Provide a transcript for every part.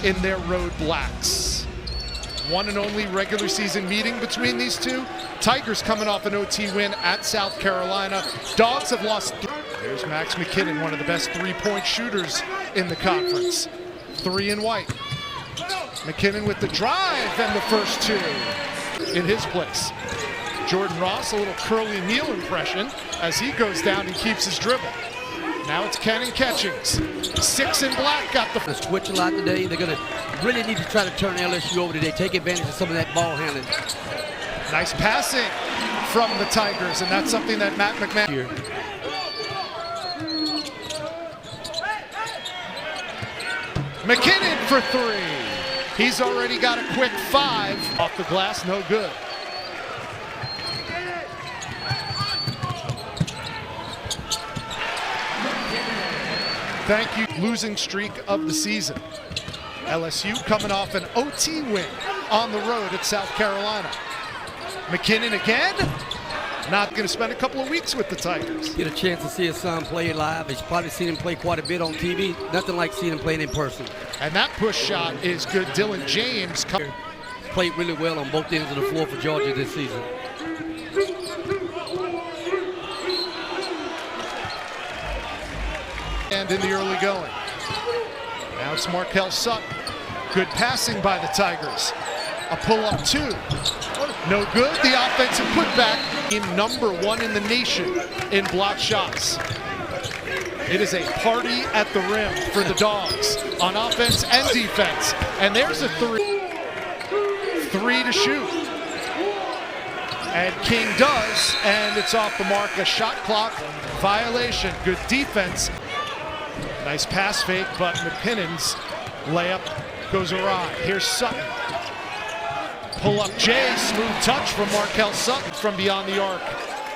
in their road blacks. One and only regular season meeting between these two. Tigers coming off an OT win at South Carolina. Dogs have lost. There's Max McKinnon, one of the best three-point shooters in the conference. 3 and white. McKinnon with the drive and the first two in his place. Jordan Ross, a little Curly Neal impression as he goes down and keeps his dribble. Now it's Cannon Catchings. 6 in black got the switch a lot today. They're going to really need to try to turn LSU over today, take advantage of some of that ball handling. Nice passing from the Tigers, and that's something that Matt McMahon here. McKinnon for 3. He's already got a quick 5. Off the glass, no good. Thank you. Losing streak of the season. LSU coming off an OT win on the road at South Carolina. McKinnon again. Not going to spend a couple of weeks with the Tigers. Get a chance to see his son play live. He's probably seen him play quite a bit on TV. Nothing like seeing him playing in person. And that push shot is good. Dylan James played really well on both ends of the floor for Georgia this season. And in the early going. Now it's Markel Sutton. Good passing by the Tigers. A pull-up 2. No good. The offensive putback. Team number 1 in the nation in block shots. It is a party at the rim for the Dogs on offense and defense. And there's a 3. 3 to shoot. And King does, and it's off the mark. A shot clock violation. Good defense. Nice pass fake, but McKinnon's layup goes awry. Here's Sutton. Pull up J, smooth touch from Markel Sutton from beyond the arc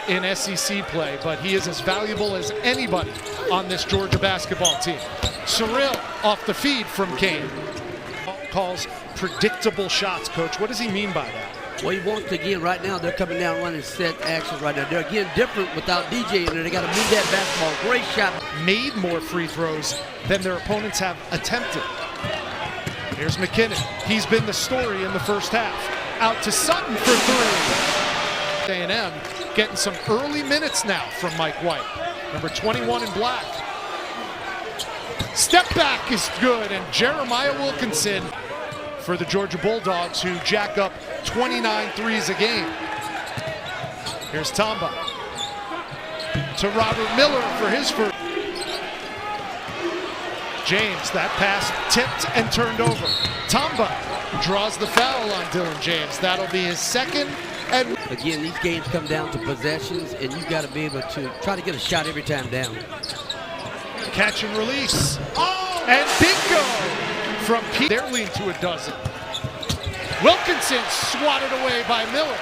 in SEC play, but he is as valuable as anybody on this Georgia basketball team. Cyril off the feed from Kane. Calls predictable shots, Coach. What does he mean by that? Well, he wants to, again, right now, they're coming down running set actions right now. They're, again, different without DJ in there. They got to move that basketball. Great shot. Made more free throws than their opponents have attempted. Here's McKinnon. He's been the story in the first half. Out to Sutton for 3. A&M getting some early minutes now from Mike White. Number 21 in black. Step back is good, and Jeremiah Wilkinson for the Georgia Bulldogs, who jack up 29 threes a game. Here's Tamba to Robert Miller for his first. James, that pass tipped and turned over. Tamba draws the foul on Dylan James. That'll be his second. And again, these games come down to possessions, and you've got to be able to try to get a shot every time down. Catch and release. And bingo from Pete. They're leading to a dozen. Wilkinson swatted away by Miller.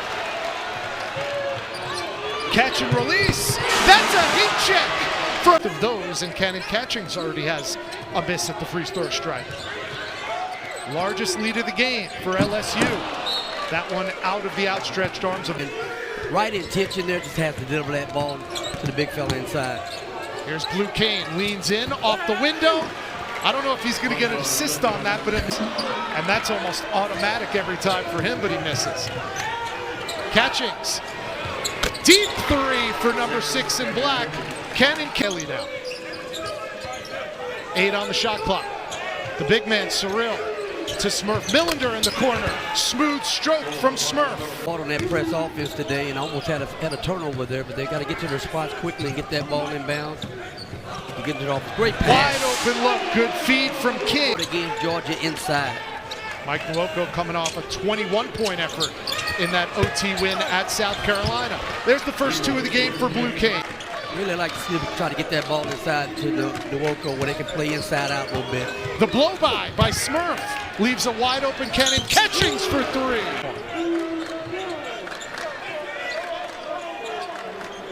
Catch and release. That's a heat check. Of those, and Cannon Catchings already has a miss at the free throw stripe. Largest lead of the game for LSU. That one out of the outstretched arms of. Right intention there, just has to deliver that ball to the big fella inside. Here's Blue Kane, leans in off the window. I don't know if he's going to get an assist on that, but and that's almost automatic every time for him, but he misses. Catchings. Deep 3 for number 6 in black. Cannon Kelly now. 8 on the shot clock. The big man, Cyril, to Smurf. Millender in the corner. Smooth stroke from Smurf. Fought on that press offense today and almost had a turnover there, but they got to get to their spots quickly and get that ball inbounds. Getting it off. Great pass. Wide open look. Good feed from King. Against Georgia inside. Mike Nwoko coming off a 21-point effort in that OT win at South Carolina. There's the first 2 of the game for Blue King. Really like to see them try to get that ball inside to the Nwoko where they can play inside out a little bit. The blow-by by Smurf leaves a wide-open Cannon Catchings for 3.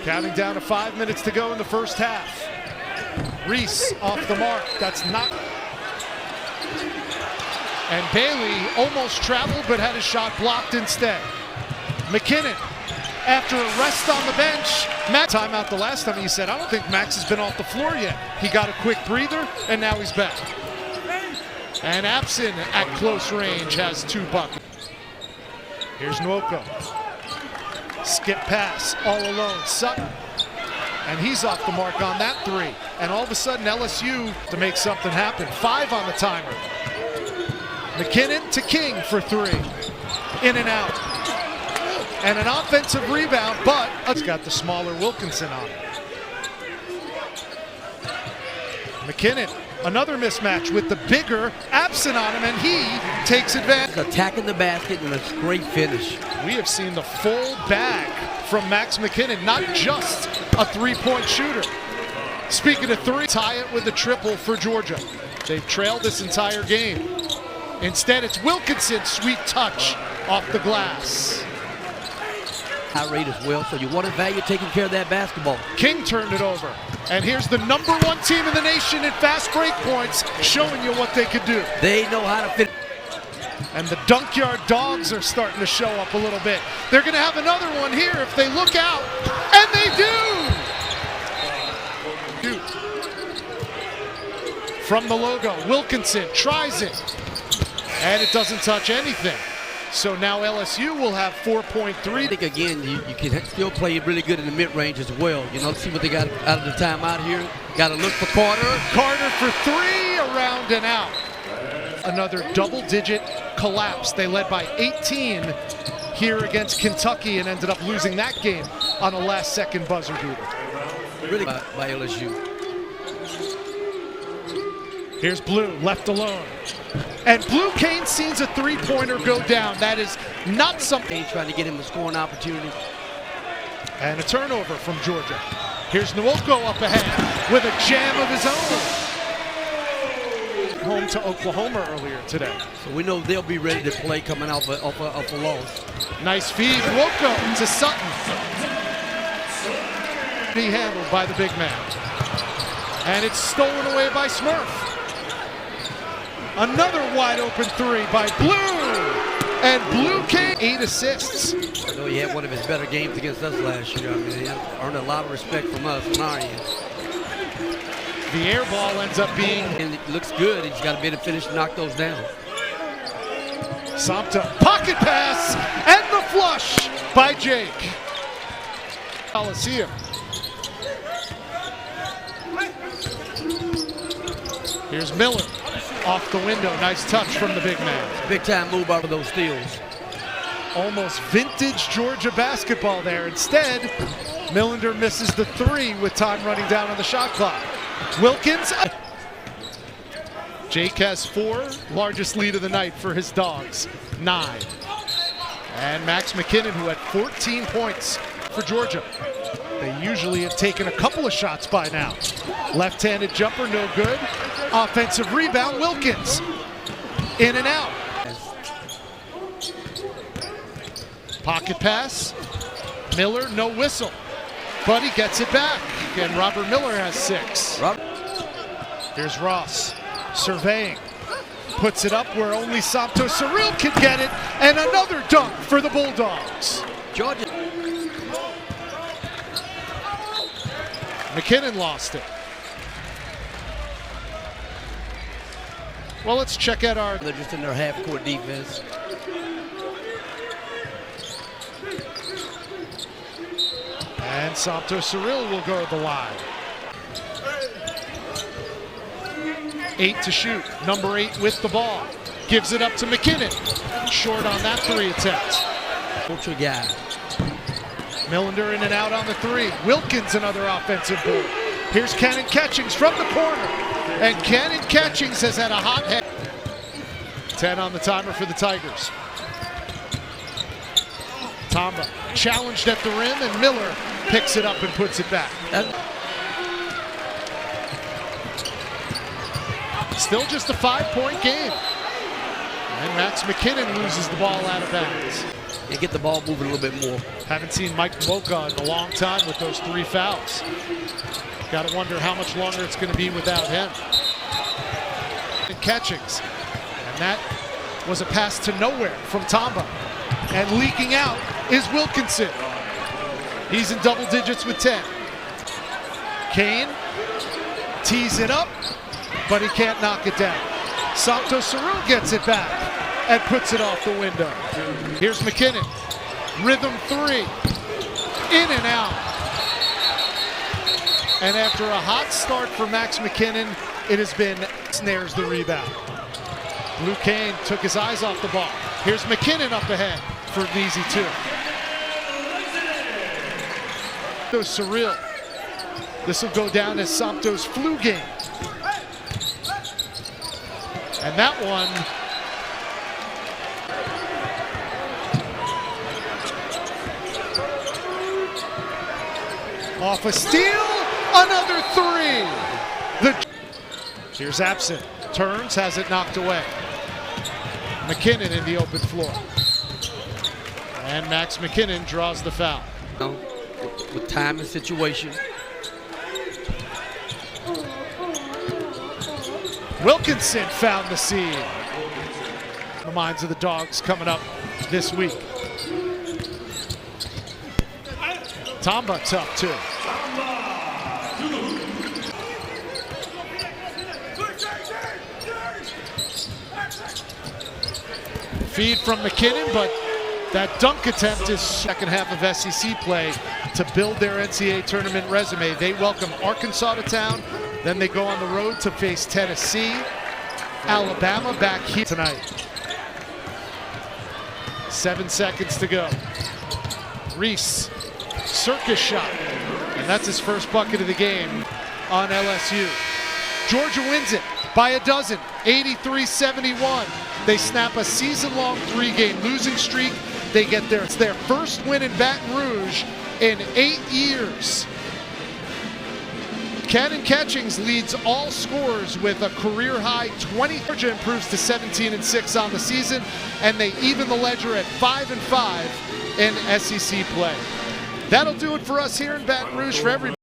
Counting down to 5 minutes to go in the first half. Reese off the mark. That's not. And Bailey almost traveled but had his shot blocked instead. McKinnon, after a rest on the bench. Max, timeout the last time he said, I don't think Max has been off the floor yet. He got a quick breather, and now he's back. And Abson at close range has 2 buckets. Here's Nwoko. Skip pass, all alone, Sutton. And he's off the mark on that 3. And all of a sudden, LSU to make something happen. 5 on the timer. McKinnon to King for 3. In and out. And an offensive rebound, but it's got the smaller Wilkinson on it. McKinnon, another mismatch with the bigger Abson on him, and he takes advantage. Attacking the basket and a great finish. We have seen the full bag from Max McKinnon, not just a 3-point shooter. Speaking of 3, tie it with a triple for Georgia. They've trailed this entire game. Instead, it's Wilkinson, sweet touch off the glass. High rate as well, so you want to value taking care of that basketball. King turned it over. And here's the #1 team in the nation in fast break points, showing you what they could do. They know how to fit. And the Dunkyard Dogs are starting to show up a little bit. They're going to have another one here if they look out. And they do! From the logo, Wilkinson tries it. And it doesn't touch anything. So now LSU will have 4.3. I think, again, you can still play really good in the mid-range as well. You know, see what they got out of the timeout here. Got to look for Carter. Carter for 3, around and out. Another double-digit collapse. They led by 18 here against Kentucky and ended up losing that game on a last-second buzzer beater. Really by LSU. Here's Blue, left alone. And Blue Kane sees a 3-pointer go down. That is not something. Trying to get him a scoring opportunity. And a turnover from Georgia. Here's Nwoko up ahead with a jam of his own. Home to Oklahoma earlier today. So we know they'll be ready to play coming off a loss. Nice feed, Nwoko to Sutton. Be handled by the big man. And it's stolen away by Smurf. Another wide open 3 by Blue. And Blue Kane, 8 assists. I know he had one of his better games against us last year. I mean, he earned a lot of respect from us on our end. The air ball ends up being. And it looks good. He's got to be able to finish and knock those down. Samta, pocket pass, and the flush by Jake. Coliseum. Here's Miller. Off the window, nice touch from the big man. Big time move out of those steals. Almost vintage Georgia basketball there. Instead, Millender misses the 3 with time running down on the shot clock. Wilkins. Jake has 4, largest lead of the night for his Dogs, 9. And Max McKinnon, who had 14 points for Georgia. They usually have taken a couple of shots by now. Left-handed jumper, no good. Offensive rebound, Wilkins. In and out. Pocket pass. Miller, no whistle. But he gets it back. And Robert Miller has 6. Here's Ross, surveying. Puts it up where only Samto Cyril can get it. And another dunk for the Bulldogs. Georgia. McKinnon lost it. Well, let's check out our. They're just in their half-court defense. And Samto Cyril will go to the line. 8 to shoot. Number 8 with the ball. Gives it up to McKinnon. Short on that 3 attempt. Ultra guy. Millender in and out on the 3. Wilkins, another offensive board. Here's Cannon Catchings from the corner. And Cannon Catchings has had a hot head. 10 on the timer for the Tigers. Tamba challenged at the rim, and Miller picks it up and puts it back. Still just a 5-point game. And Max McKinnon loses the ball out of bounds. And get the ball moving a little bit more. Haven't seen Mike Nwoko in a long time with those 3 fouls. Got to wonder how much longer it's going to be without him. And Catchings. And that was a pass to nowhere from Tamba. And leaking out is Wilkinson. He's in double digits with 10. Kane tees it up, but he can't knock it down. Santos Cerul gets it back and puts it off the window. Here's McKinnon. Rhythm three. In and out. And after a hot start for Max McKinnon, it has been snares the rebound. Luke Kane took his eyes off the ball. Here's McKinnon up ahead for an easy two. Cerul. This will go down as Santos' flu game. And that one off a steal, another three. Here's Absent, turns, has it knocked away. McKinnon in the open floor. And Max McKinnon draws the foul. With time and situation. Wilkinson found the seed. The minds of the Dogs coming up this week. Tombuck's up too. Feed from McKinnon, but that dunk attempt is second half of SEC play to build their NCAA tournament resume. They welcome Arkansas to town, then they go on the road to face Tennessee, Alabama back here tonight. 7 seconds to go. Reese, circus shot, and that's his first bucket of the game on LSU. Georgia wins it by a dozen, 83-71. They snap a season-long 3-game losing streak. They get there. It's their first win in Baton Rouge in 8 years. Cannon Catchings leads all scorers with a career-high 20. Georgia improves to 17-6 on the season, and they even the ledger at 5-5 in SEC play. That'll do it for us here in Baton Rouge. For everybody.